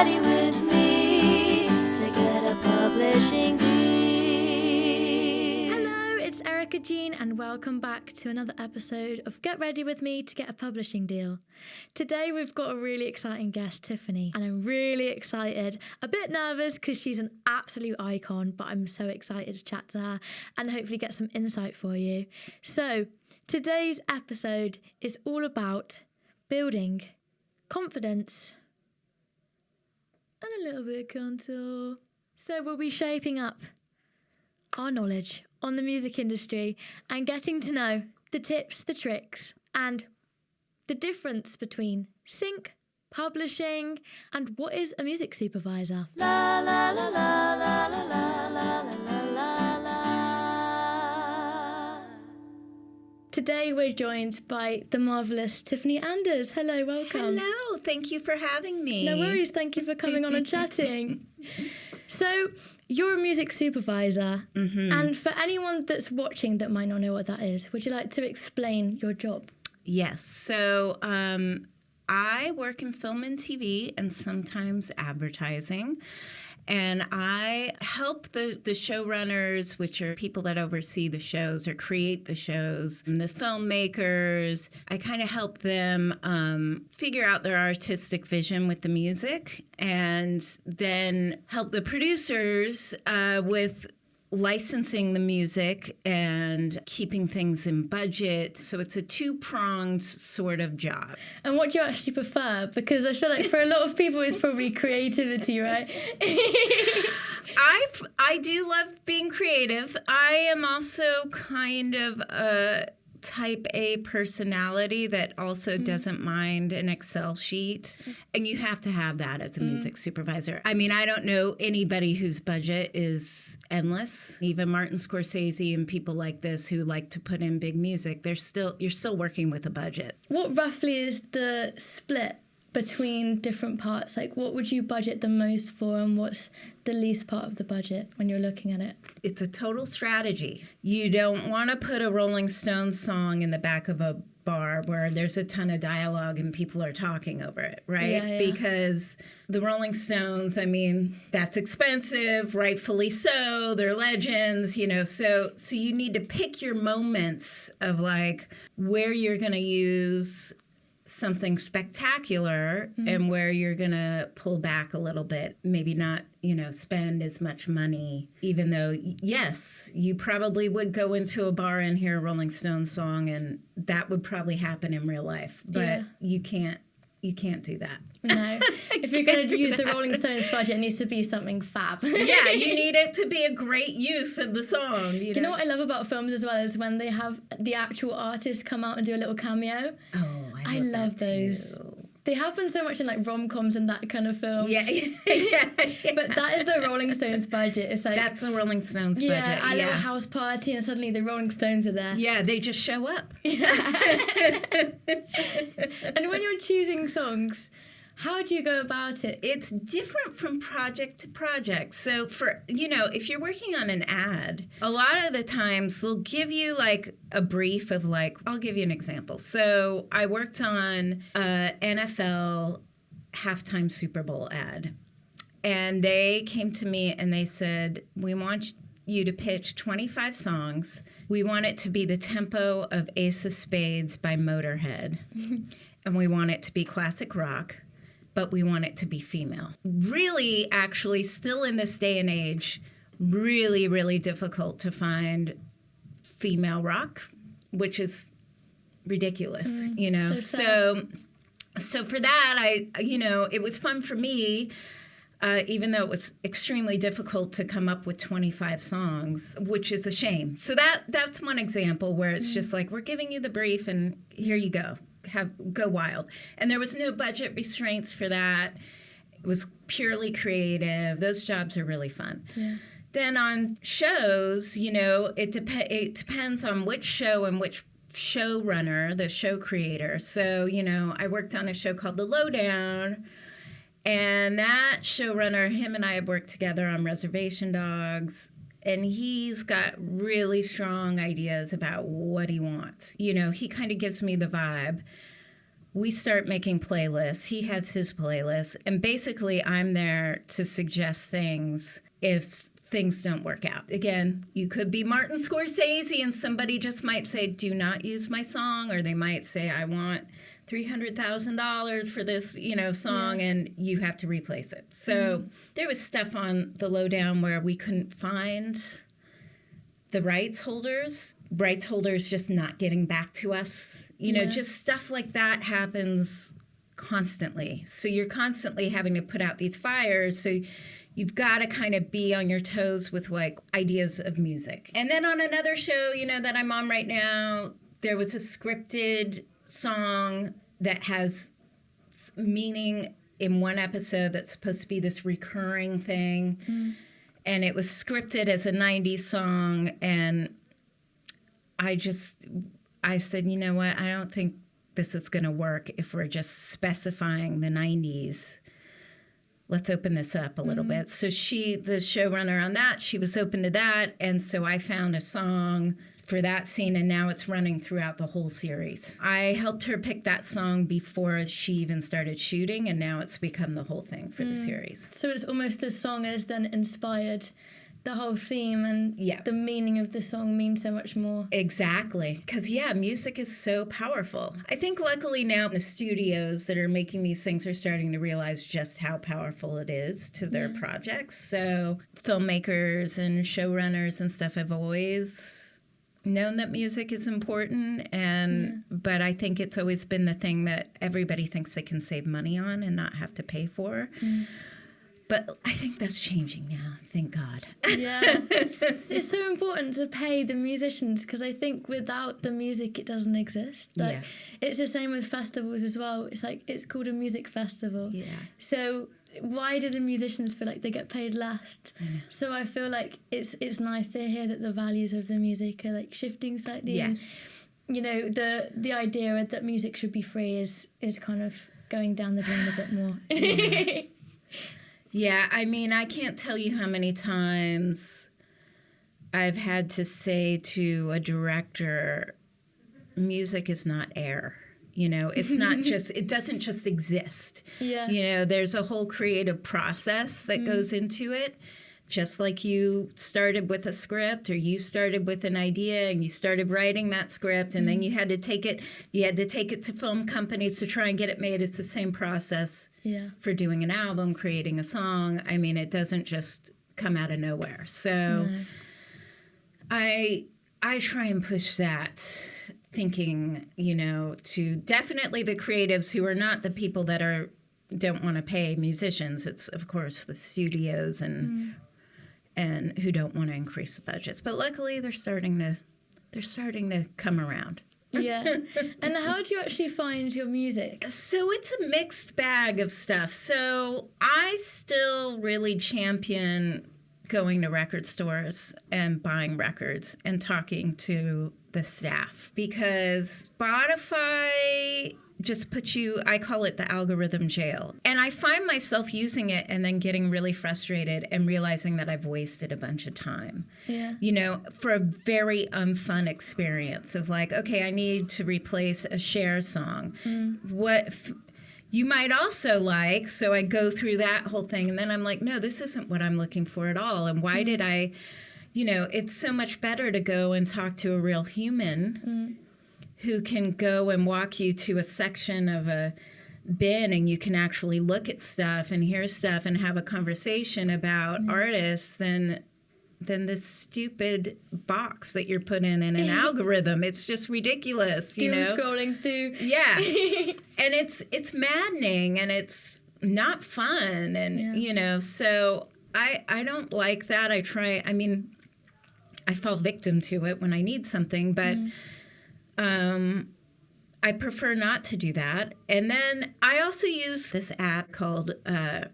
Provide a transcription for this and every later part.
ready with me to get a publishing deal. Hello, it's Erica Jean and welcome back to another episode of Get Ready With Me to Get a Publishing Deal. Today we've got a really exciting guest, Tiffany, and I'm really excited. A bit nervous because she's an absolute icon, but I'm so excited to chat to her and hopefully get some insight for you. So, today's episode is all about building confidence and a little bit of contour. So we'll be shaping up our knowledge on the music industry and getting to know the tips, the tricks, and the difference between sync, publishing, and what is a music supervisor. La la la la la la la la la la. Today we're joined by the marvellous Tiffany Anders. Hello, welcome. Hello, thank you for having me. No worries, thank you for coming on and chatting. So, you're a music supervisor, and for anyone that's watching that might not know what that is, would you like to explain your job? Yes, so I work in film and TV and sometimes advertising, and I help the showrunners, which are people that oversee the shows or create the shows, and the filmmakers. I kind of help them figure out their artistic vision with the music, and then help the producers with licensing the music and keeping things in budget. So it's a two-pronged sort of job. And what do you actually prefer? Because I feel like for a lot of people it's probably creativity, right? I do love being creative. I am also kind of a type A personality that also doesn't mind an Excel sheet. And you have to have that as a music supervisor. I mean, I don't know anybody whose budget is endless. Even Martin Scorsese and people like this who like to put in big music, you're still working with a budget. What roughly is the split between different parts? Like, what would you budget the most for, and what's the least part of the budget when you're looking at it? It's a total strategy. You don't want to put a Rolling Stones song in the back of a bar where there's a ton of dialogue and people are talking over it, right? Yeah. Because the Rolling Stones, I mean, that's expensive, rightfully so. They're legends, so you need to pick your moments of like where you're going to use something spectacular and where you're going to pull back a little bit, maybe not, spend as much money, even though, yes, you probably would go into a bar and hear a Rolling Stones song, and that would probably happen in real life, but you can't do that. No. If you're going to use the Rolling Stones budget, it needs to be something fab. Yeah, you need it to be a great use of the song. You know what I love about films as well is when they have the actual artist come out and do a little cameo. Oh, I love those. Too. They happen so much in like rom-coms and that kind of film. Yeah. But that is the Rolling Stones budget. It's like that's the Rolling Stones budget. Yeah, a little house party and suddenly the Rolling Stones are there. Yeah, they just show up. Yeah. And when you're choosing songs, how do you go about it? It's different from project to project. So if you're working on an ad, a lot of the times they'll give you like a brief of like, I'll give you an example. So I worked on a NFL halftime Super Bowl ad, and they came to me and they said, we want you to pitch 25 songs. We want it to be the tempo of Ace of Spades by Motorhead. And we want it to be classic rock, but we want it to be female. Really, actually, still in this day and age, really, really difficult to find female rock, which is ridiculous, So for that, it was fun for me, even though it was extremely difficult to come up with 25 songs, which is a shame. So that's one example where it's just like, we're giving you the brief and here you go. Go wild. And there was no budget restraints for that. It was purely creative. Those jobs are really fun. Yeah. Then on shows, it depends on which show and which showrunner, the show creator. So, I worked on a show called The Lowdown, and that showrunner, him and I have worked together on Reservation Dogs. And he's got really strong ideas about what he wants. He kind of gives me the vibe. we start making playlists. He has his playlist. And basically, I'm there to suggest things if things don't work out. Again, you could be Martin Scorsese and somebody just might say, do not use my song. Or they might say, I want $300,000 for this, song, and you have to replace it. So there was stuff on the lowdown where we couldn't find the rights holders just not getting back to us. Just stuff like that happens constantly. So you're constantly having to put out these fires. So you've got to kind of be on your toes with like ideas of music. And then on another show, that I'm on right now, there was a scripted song that has meaning in one episode that's supposed to be this recurring thing. And it was scripted as a 90s song. And I said, you know what? I don't think this is going to work if we're just specifying the 90s. Let's open this up a little bit. So the showrunner on that, she was open to that. And so I found a song for that scene, and now it's running throughout the whole series. I helped her pick that song before she even started shooting, and now it's become the whole thing for the series. So it's almost the song has then inspired the whole theme, and the meaning of the song means so much more. Exactly. Because, music is so powerful. I think luckily now the studios that are making these things are starting to realize just how powerful it is to their projects. So filmmakers and showrunners and stuff have always known that music is important, but I think it's always been the thing that everybody thinks they can save money on and not have to pay for. But I think that's changing now, thank God. Yeah. It's so important to pay the musicians, because I think without the music, it doesn't exist. It's the same with festivals as well. It's like, it's called a music festival. Yeah. So why do the musicians feel like they get paid last? So I feel like it's nice to hear that the values of the music are like shifting slightly. Yes. And, the idea that music should be free is kind of going down the drain a bit more. Yeah, I mean, I can't tell you how many times I've had to say to a director, music is not air. It's not just, it doesn't just exist. Yeah. There's a whole creative process that goes into it. Just like you started with a script, or you started with an idea and you started writing that script, and then you had to take it to film companies to try and get it made. It's the same process for doing an album, creating a song. I mean, it doesn't just come out of nowhere. So I try and push that thinking, to definitely the creatives who are not the people that don't want to pay musicians. It's, of course, the studios and who don't want to increase the budgets. But luckily, they're starting to come around. Yeah. And how do you actually find your music? So it's a mixed bag of stuff. So I still really champion going to record stores and buying records and talking to the staff, because Spotify just puts you, I call it the algorithm jail. And I find myself using it and then getting really frustrated and realizing that I've wasted a bunch of time. Yeah. For a very unfun experience of like, okay, I need to replace a Cher song. What you might also like, so I go through that whole thing, and then I'm like, no, this isn't what I'm looking for at all. And why did I, it's so much better to go and talk to a real human who can go and walk you to a section of a bin, and you can actually look at stuff and hear stuff and have a conversation about artists than this stupid box that you're put in an algorithm. It's just ridiculous, scrolling through. Yeah. And it's maddening, and it's not fun, and so I don't like that. I fall victim to it when I need something, but I prefer not to do that. And then I also use this app called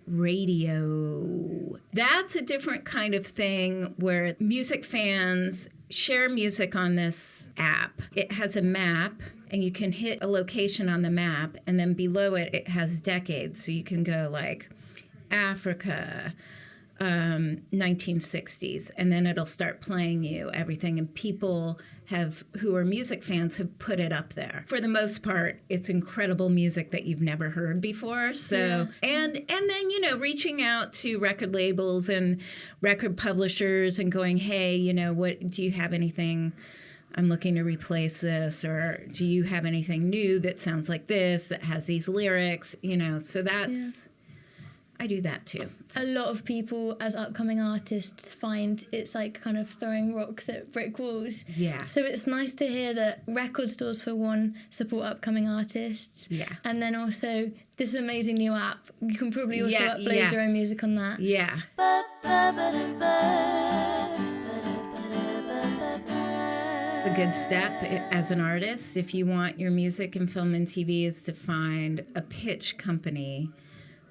Radio. That's a different kind of thing where music fans share music on this app. It has a map, and you can hit a location on the map, and then below it, it has decades. So you can go like Africa, 1960s, and then it'll start playing you everything, and people who are music fans have put it up there. For the most part, it's incredible music that you've never heard before. So and then, you know, reaching out to record labels and record publishers and going, hey, you know, what do you have anything? I'm looking to replace this, or do you have anything new that sounds like this, that has these lyrics, you know? So that's I do that too. A lot of people as upcoming artists find it's like kind of throwing rocks at brick walls. Yeah. So it's nice to hear that record stores, for one, support upcoming artists. Yeah. And then also this amazing new app. You can probably also upload your own music on that. Yeah. A good step as an artist, if you want your music in film and TV, is to find a pitch company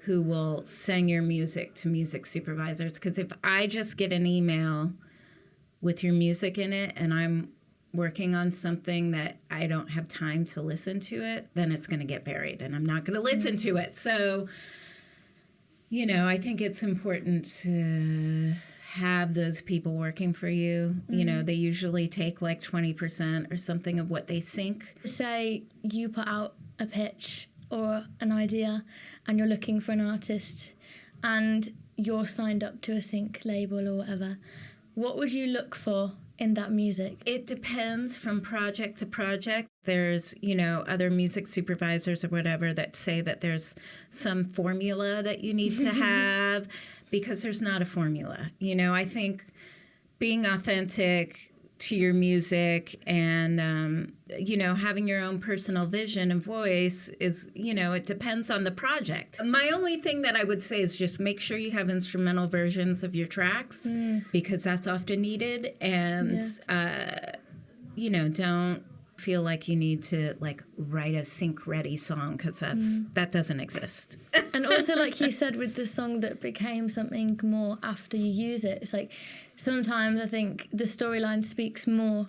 who will send your music to music supervisors. Because if I just get an email with your music in it and I'm working on something that I don't have time to listen to it, then it's going to get buried and I'm not going to listen to it. So, you know, I think it's important to have those people working for you. You know, they usually take like 20% or something of what they sync. Say you put out a pitch or an idea and you're looking for an artist and you're signed up to a sync label or whatever, what would you look for in that music? It depends from project to project. There's, you know, other music supervisors or whatever that say that there's some formula that you need to have, because there's not a formula. You know, I think being authentic to your music and, you know, having your own personal vision and voice is, you know, it depends on the project. My only thing that I would say is just make sure you have instrumental versions of your tracks, because that's often needed. And, you know, don't feel like you need to like write a sync ready song, because that doesn't exist. And also, like you said, with the song that became something more after you use it, it's like sometimes I think the storyline speaks more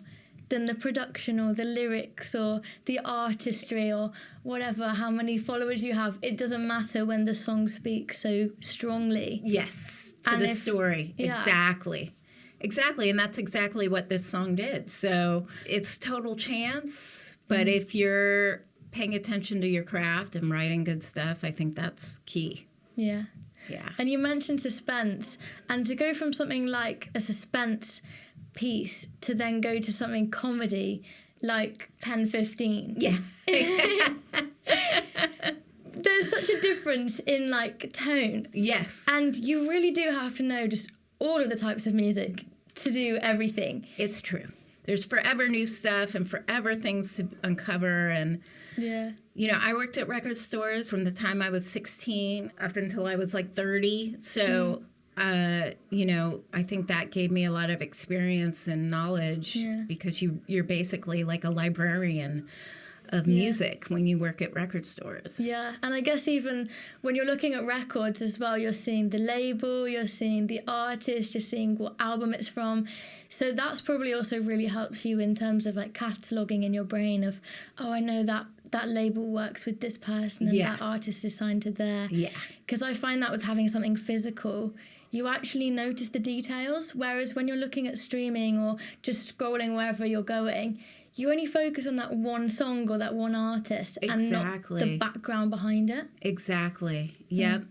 than the production or the lyrics or the artistry or whatever, how many followers you have. It doesn't matter when the song speaks so strongly. Yes, to the story. Exactly. Exactly, and that's exactly what this song did. So it's total chance, but if you're paying attention to your craft and writing good stuff, I think that's key. Yeah. Yeah. And you mentioned suspense, and to go from something like a suspense piece to then go to something comedy like Pen 15. Yeah. There's such a difference in like tone. Yes. And you really do have to know just all of the types of music to do everything. It's true. There's forever new stuff and forever things to uncover. And, you know, I worked at record stores from the time I was 16 up until I was like 30. So, you know, I think that gave me a lot of experience and knowledge because you're basically like a librarian of music when you work at record stores. Yeah, and I guess even when you're looking at records as well, you're seeing the label, you're seeing the artist, you're seeing what album it's from. So that's probably also really helps you in terms of like cataloguing in your brain of, oh, I know that label works with this person and that artist is signed to there. Yeah. Because I find that with having something physical, you actually notice the details, whereas when you're looking at streaming or just scrolling wherever you're going, you only focus on that one song or that one artist and not the background behind it. Exactly. Yep.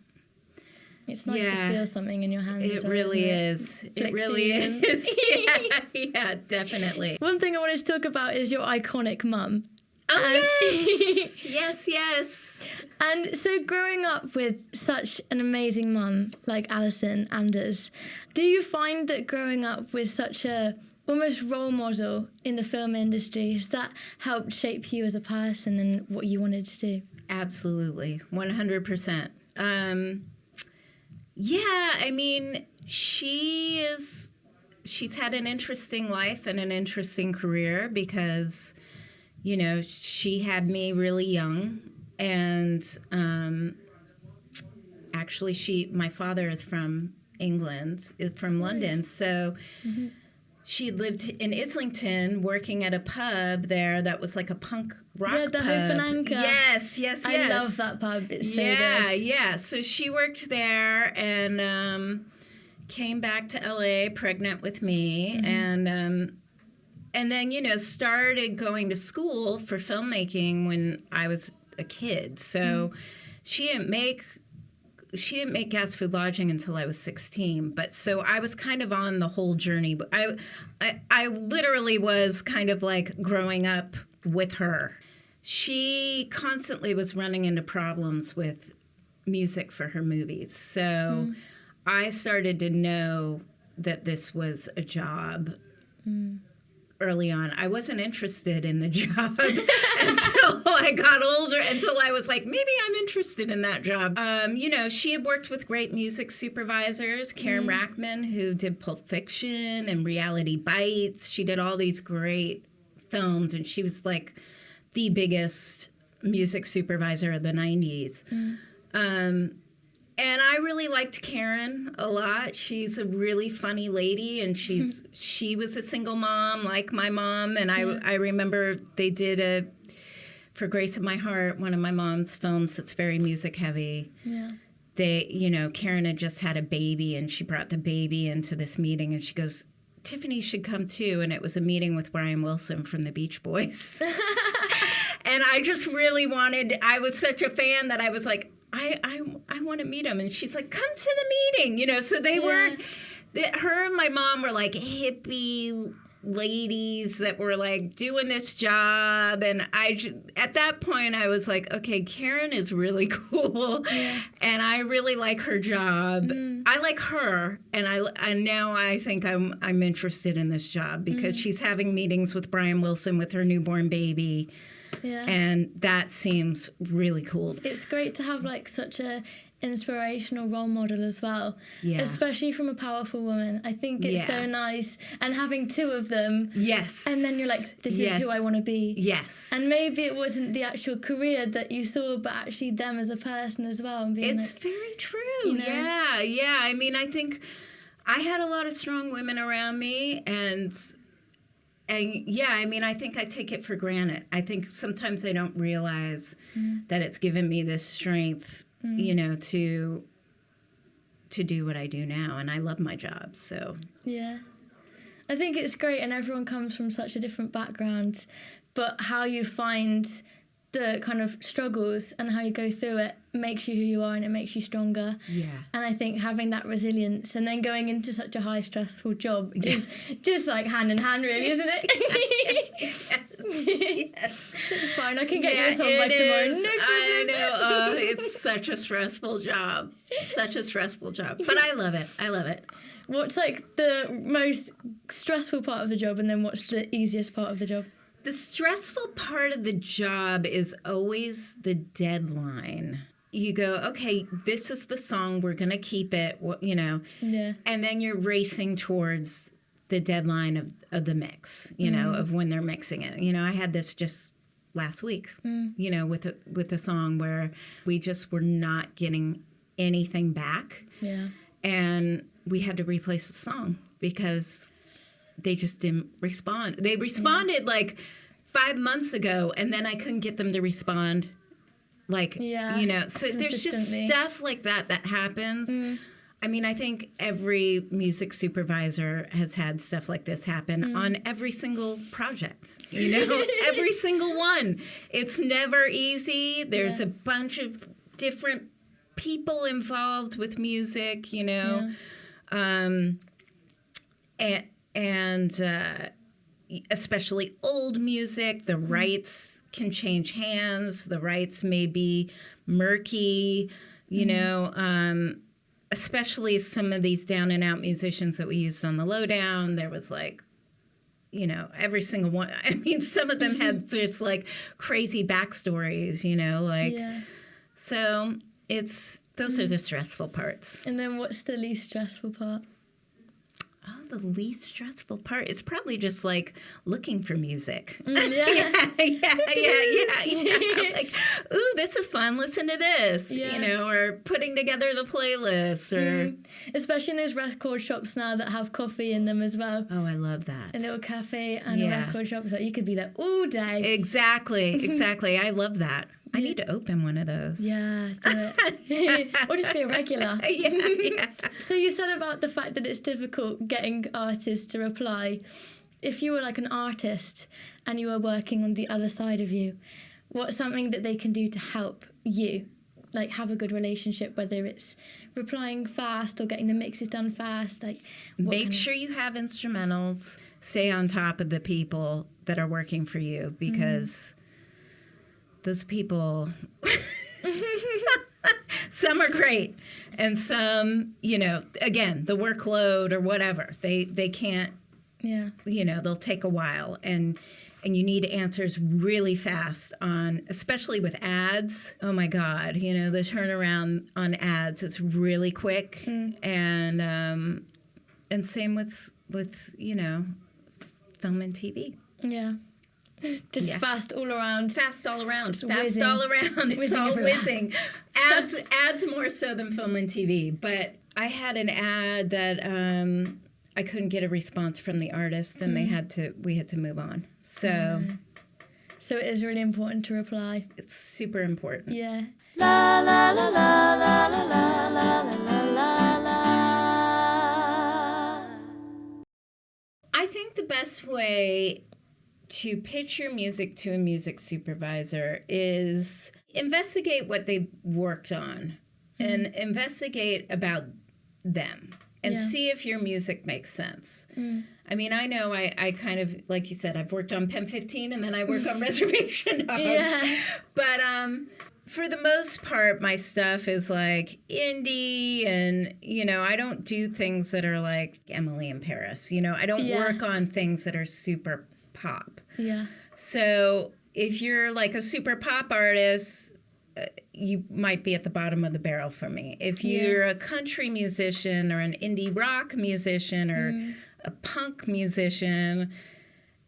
It's nice to feel something in your hands. It really is. It really is. Yeah, definitely. One thing I wanted to talk about is your iconic mum. Oh, yes. Yes. And so growing up with such an amazing mum like Alison Anders, do you find that growing up with such a almost role model in the film industry, has that helped shape you as a person and what you wanted to do? Absolutely, 100%. Yeah, I mean, she's had an interesting life and an interesting career because, you know, she had me really young, and actually my father is from England, from London, so she lived in Islington working at a pub there that was like a punk rock pub. Yeah, the Hope and Anchor. Yes. I love that pub. It's so good. Yeah. So she worked there, and came back to LA pregnant with me, and then, you know, started going to school for filmmaking when I was a kid. So she didn't make Gas Food Lodging until I was 16. But so I was kind of on the whole journey. But I literally was kind of like growing up with her. She constantly was running into problems with music for her movies. So I started to know that this was a job early on. I wasn't interested in the job until I got older, until I was like, maybe I'm interested in that job. You know, she had worked with great music supervisors, Karen Rackman, who did Pulp Fiction and Reality Bites. She did all these great films, and she was like the biggest music supervisor of the 90s. And I really liked Karen a lot. She's a really funny lady, and she was a single mom like my mom. And I remember they did for Grace of My Heart, one of my mom's films that's very music heavy. Yeah. They, you know, Karen had just had a baby, and she brought the baby into this meeting, and she goes, Tiffany should come too. And it was a meeting with Brian Wilson from the Beach Boys. And I just really I was such a fan that I was like, I want to meet him. And she's like, come to the meeting, you know. So they weren't, her and my mom were like hippie ladies that were like doing this job. And at that point I was like, okay, Karen is really cool. And I really like her job. I like her. And now I think I'm interested in this job because she's having meetings with Brian Wilson with her newborn baby. Yeah. And that seems really cool. It's great to have like such a inspirational role model as well. Yeah. Especially from a powerful woman. I think it's so nice. And having two of them. Yes. And then you're like, this is who I want to be. Yes. And maybe it wasn't the actual career that you saw, but actually them as a person as well. And being it's very true. You know? Yeah. I mean, I think I had a lot of strong women around me, and yeah, I mean, I think I take it for granted. I think sometimes I don't realize that it's given me this strength, you know, to do what I do now. And I love my job, so. Yeah. I think it's great, and everyone comes from such a different background, but how you find the kind of struggles and how you go through it makes you who you are, and it makes you stronger. Yeah. And I think having that resilience and then going into such a high stressful job is just like hand in hand, really, isn't it? Yes. It's fine. I can get you a song by tomorrow. No problem. I know. It's such a stressful job. Such a stressful job. But I love it. I love it. What's like the most stressful part of the job, and then what's the easiest part of the job? The stressful part of the job is always the deadline. You go, okay, this is the song, we're going to keep it, you know. Yeah. And then you're racing towards the deadline of the mix, you know, of when they're mixing it. You know, I had this just last week, you know, with a song where we just were not getting anything back. Yeah. And we had to replace the song because they just didn't respond. They responded like 5 months ago, and then I couldn't get them to respond. Like, you know, so there's just stuff like that happens. I mean, I think every music supervisor has had stuff like this happen on every single project, you know, every single one. It's never easy. There's a bunch of different people involved with music, you know. And especially old music, the rights can change hands. The rights may be murky, you know, especially some of these down-and-out musicians that we used on the Lowdown. There was like, you know, every single one. I mean, some of them had just like crazy backstories, you know, like. So those are the stressful parts. And then what's the least stressful part? Oh, the least stressful part is probably just like looking for music. Yeah. Like, ooh, this is fun. Listen to this, you know, or putting together the playlist, or especially in those record shops now that have coffee in them as well. Oh, I love that. A little cafe and a record shop, so you could be there all day. Exactly. I love that. I need to open one of those. Yeah, do it. Or just be a regular. Yeah. So you said about the fact that it's difficult getting artists to reply. If you were like an artist and you were working on the other side of you, what's something that they can do to help you? Like have a good relationship, whether it's replying fast or getting the mixes done fast. Like make sure you have instrumentals. Stay on top of the people that are working for you, because those people, some are great, and some, again, the workload or whatever, they can't. Yeah. They'll take a while, and you need answers really fast on, especially with ads. Oh my God, the turnaround on ads is really quick, and same with film and TV. Yeah. Just fast all around. Fast all around. Just fast whizzing. all around. It's Whizzing all everywhere. whizzing. Ads more so than film and TV. But I had an ad that I couldn't get a response from the artist, and we had to move on. So So it is really important to reply. it's super important. Yeah. La la la la la la la la la la la. I think the best way to pitch your music to a music supervisor is investigate what they've worked on and investigate about them and see if your music makes sense. I mean, I know I kind of, like you said, I've worked on Pen 15 and then I work on Reservation Dogs. Yeah. But for the most part, my stuff is like indie, and, I don't do things that are like Emily in Paris. I don't work on things that are super pop. Yeah. So if you're like a super pop artist, you might be at the bottom of the barrel for me. If you're a country musician or an indie rock musician or a punk musician,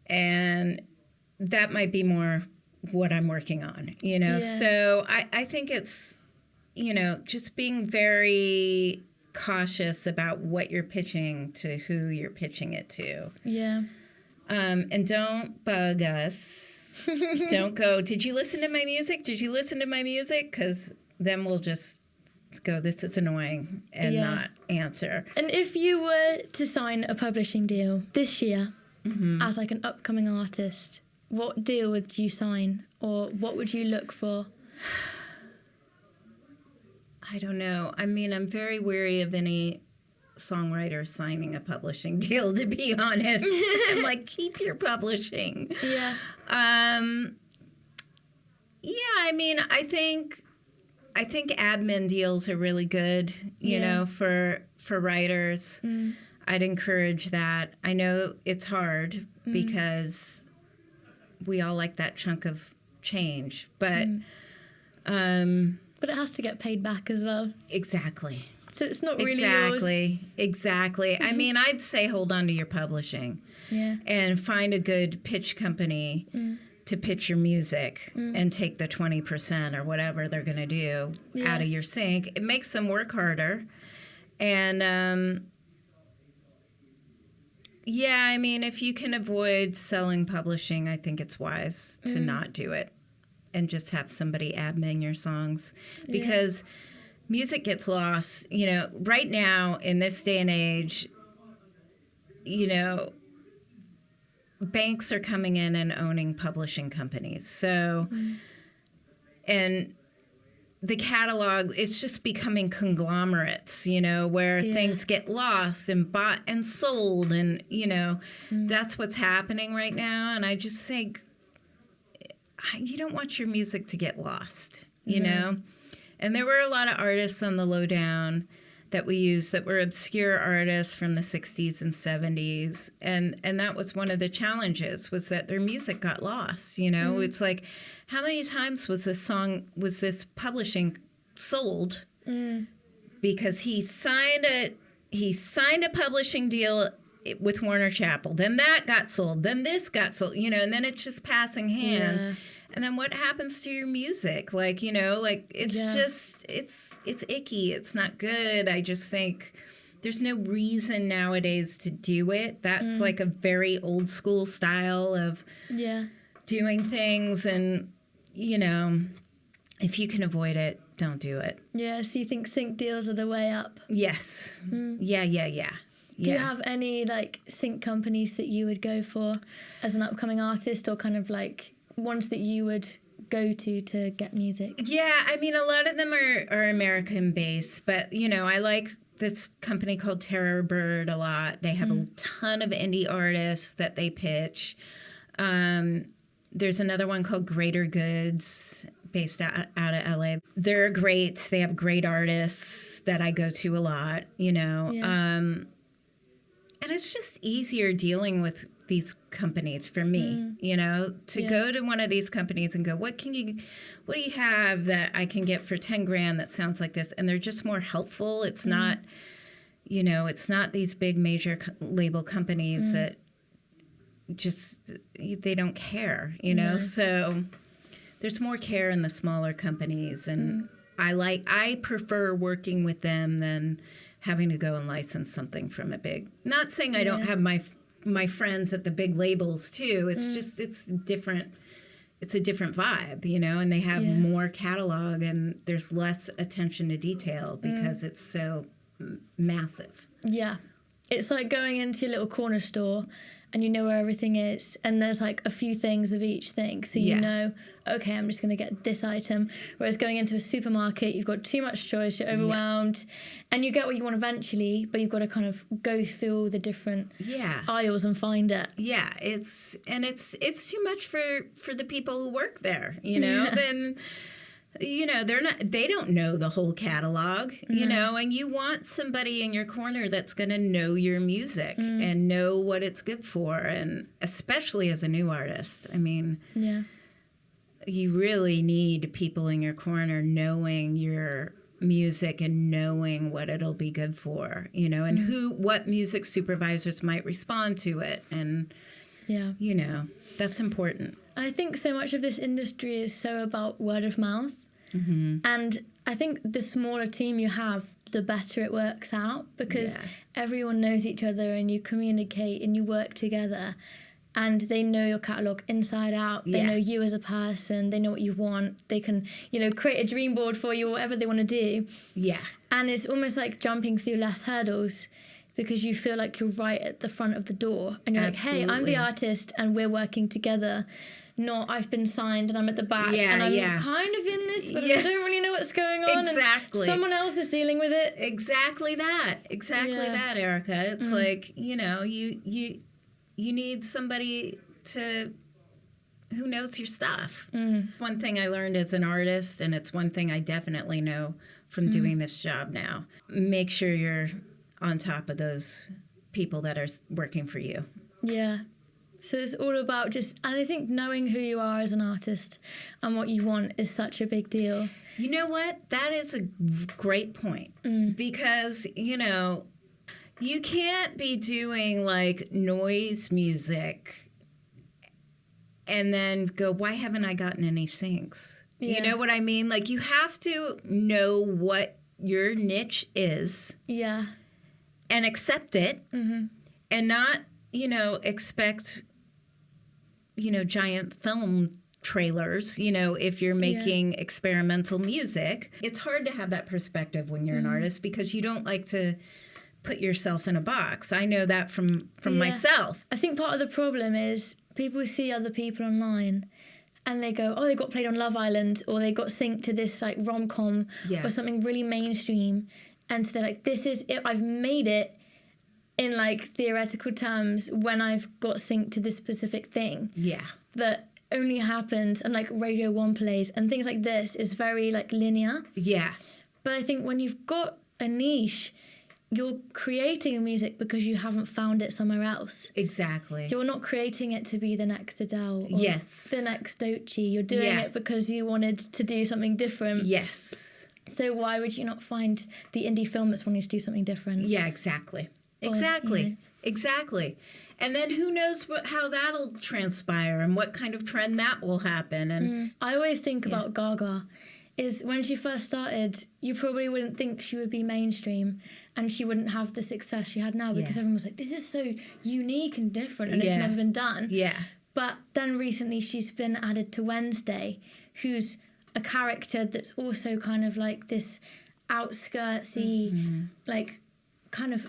and that might be more what I'm working on, So I think it's, just being very cautious about what you're pitching to who you're pitching it to. Yeah. And don't bug us. Don't go, did you listen to my music? Did you listen to my music? Because then we'll just go, this is annoying, and not answer. And if you were to sign a publishing deal this year as like an upcoming artist, what deal would you sign, or what would you look for? I don't know. I mean, I'm very wary of any songwriter signing a publishing deal, to be honest. I'm like, keep your publishing. Yeah. I mean, I think admin deals are really good, you know, for writers. I'd encourage that. I know it's hard because we all like that chunk of change, but But it has to get paid back as well. exactly. So it's not really yours. Exactly. I mean, I'd say hold on to your publishing. Yeah. And find a good pitch company to pitch your music and take the 20% or whatever they're going to do out of your sync. It makes them work harder. And, I mean, if you can avoid selling publishing, I think it's wise to not do it and just have somebody admin your songs. Because music gets lost. Right now, in this day and age, banks are coming in and owning publishing companies. So, and the catalog, it's just becoming conglomerates, where things get lost and bought and sold. And, that's what's happening right now. And I just think you don't want your music to get lost, you know? And there were a lot of artists on the lowdown that we used that were obscure artists from the 60s and 70s. And that was one of the challenges, was that their music got lost, It's like, how many times was this publishing sold because he signed a publishing deal with Warner Chappell. Then that got sold. Then this got sold, and then it's just passing hands. Yeah. And then what happens to your music? It's just, it's icky. It's not good. I just think there's no reason nowadays to do it. That's like a very old school style of doing things. And, if you can avoid it, don't do it. Yeah, so you think sync deals are the way up? Yes. Yeah. Do you have any like sync companies that you would go for as an upcoming artist, or kind of like ones that you would go to get music? Yeah, I mean, a lot of them are American based, but I like this company called Terror Bird a lot. They have a ton of indie artists that they pitch. There's another one called Greater Goods, based out of LA. They're great. They have great artists that I go to a lot, and it's just easier dealing with these companies for me, to go to one of these companies and go, what do you have that I can get for 10 grand that sounds like this? And they're just more helpful. It's not, it's not these big major label companies that just, they don't care, So there's more care in the smaller companies. And I prefer working with them than having to go and license something from a big, not saying I don't have my friends at the big labels too. It's just, it's different. It's a different vibe, and they have more catalog and there's less attention to detail because it's so massive. Yeah. It's like going into your little corner store and you know where everything is, and there's like a few things of each thing, so you know, okay, I'm just going to get this item. Whereas going into a supermarket, you've got too much choice, you're overwhelmed, and you get what you want eventually, but you've got to kind of go through all the different aisles and find it. Yeah, it's too much for the people who work there, then... they don't know the whole catalog, and you want somebody in your corner that's going to know your music and know what it's good for. And especially as a new artist, I mean, you really need people in your corner knowing your music and knowing what it'll be good for, and what music supervisors might respond to it. And, that's important. I think so much of this industry is so about word of mouth. And I think the smaller team you have, the better it works out, because everyone knows each other and you communicate and you work together, and they know your catalogue inside out. They know you as a person. They know what you want. They can, create a dream board for you, whatever they want to do. Yeah. And it's almost like jumping through less hurdles, because you feel like you're right at the front of the door. And you're like, hey, I'm the artist and we're working together. Not, I've been signed and I'm at the back and I'm kind of in this, but I don't really know what's going on. Exactly. And someone else is dealing with it. Exactly that, Erica. It's like, you need somebody who knows your stuff. One thing I learned as an artist, and it's one thing I definitely know from doing this job now, make sure you're on top of those people that are working for you. Yeah. So it's all about and I think knowing who you are as an artist and what you want is such a big deal. You know what? That is a great point. Because, you can't be doing like noise music and then go, why haven't I gotten any syncs? Yeah. You know what I mean? Like, you have to know what your niche is. Yeah. And accept it. And not, expect, giant film trailers, if you're making experimental music. It's hard to have that perspective when you're an artist, because you don't like to put yourself in a box. I know that from myself. I think part of the problem is people see other people online and they go, oh, they got played on Love Island, or they got synced to this like rom-com or something really mainstream. And so they're like, this is it. I've made it in like theoretical terms when I've got synced to this specific thing. Yeah. That only happens, and like Radio 1 plays and things like this is very like linear. Yeah. But I think when you've got a niche, you're creating a music because you haven't found it somewhere else. Exactly. You're not creating it to be the next Adele or the next Doechii. You're doing it because you wanted to do something different. Yes. So why would you not find the indie film that's wanting to do something different? Yeah, exactly. Exactly. And then who knows how that'll transpire and what kind of trend that will happen. And I always think about Gaga. Is when she first started, you probably wouldn't think she would be mainstream and she wouldn't have the success she had now, because everyone was like, this is so unique and different and it's never been done. Yeah. But then recently she's been added to Wednesday, who's a character that's also kind of like this outskirtsy, like kind of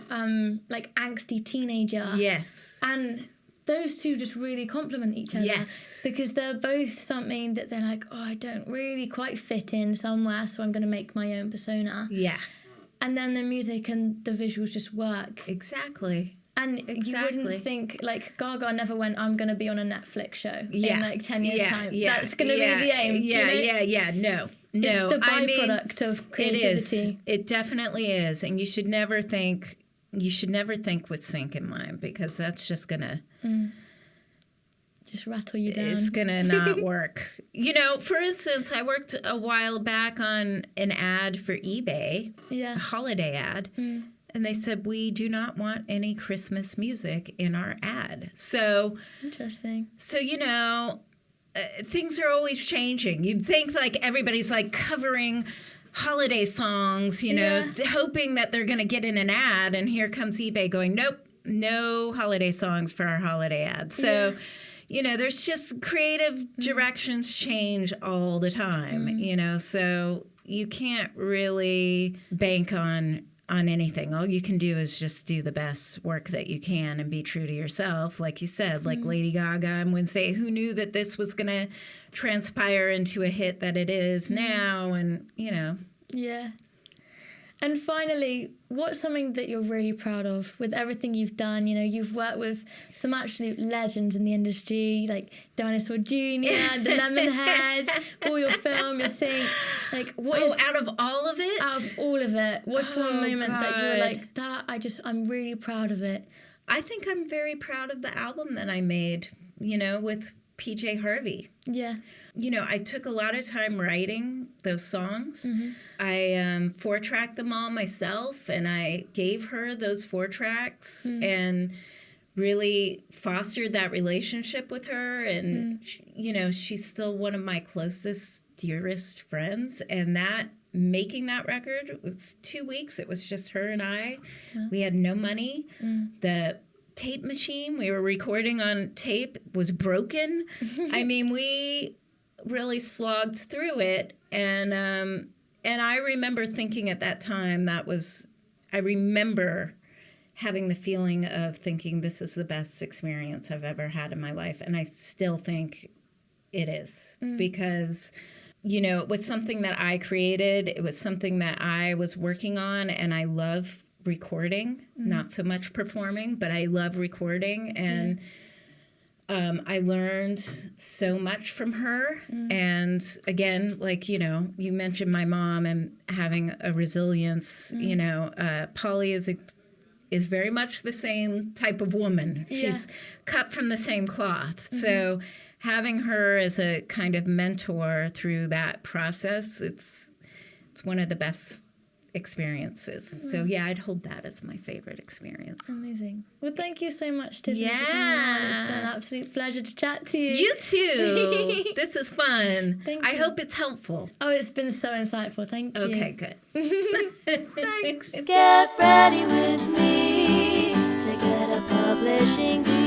like angsty teenager. Yes. And those two just really complement each other. Yes. Because they're both something that they're like, oh, I don't really quite fit in somewhere, so I'm going to make my own persona. Yeah. And then the music and the visuals just work. Exactly. And you wouldn't think, like, Gaga never went, I'm going to be on a Netflix show in, like, 10 years' time. That's going to be the aim. Yeah. No. It's the byproduct of creativity. It definitely is. And you should never think with sync in mind, because that's just going to... just rattle you down. It's going to not work. You know, for instance, I worked a while back on an ad for eBay, a holiday ad, and they said, we do not want any Christmas music in our ad. So, interesting. So, you know, things are always changing. You'd think like everybody's like covering holiday songs, you know, hoping that they're going to get in an ad, and here comes eBay going, nope, no holiday songs for our holiday ad. So, you know, there's just creative directions change all the time, you know, so you can't really bank on anything. All you can do is just do the best work that you can and be true to yourself. Like you said, like Lady Gaga and Wednesday, who knew that this was going to transpire into a hit that it is now, and, you know. Yeah. And finally, what's something that you're really proud of with everything you've done? You know, you've worked with some absolute legends in the industry, like Dinosaur Jr., the Lemonheads, all your film, your sing. Like, out of all of it? Out of all of it. What's one moment that you were like, I'm really proud of it? I think I'm very proud of the album that I made, you know, with PJ Harvey. Yeah. You know, I took a lot of time writing those songs. I 4-tracked them all myself, and I gave her those 4 tracks and really fostered that relationship with her. And, you know, she's still one of my closest, dearest friends. And making that record, it was 2 weeks. It was just her and I. We had no money. The tape machine we were recording on tape was broken. I mean, we really slogged through it, and I remember thinking at that time I remember having the feeling of thinking this is the best experience I've ever had in my life, and I still think it is because, you know, it was something that I created, it was something that I was working on, and I love recording, not so much performing, but I love recording, and I learned so much from her. And again, like, you know, you mentioned my mom and having a resilience, you know, Polly is very much the same type of woman. She's cut from the same cloth. So having her as a kind of mentor through that process, it's one of the best experiences. So yeah, I'd hold that as my favorite experience. Amazing. Well, thank you so much, Tiffany. Yeah. It's been an absolute pleasure to chat to you. You too. This is fun. Thank I you. hope it's helpful. Oh, it's been so insightful. Thank you. Okay, good. Thanks. Get ready with me to get a publishing deal.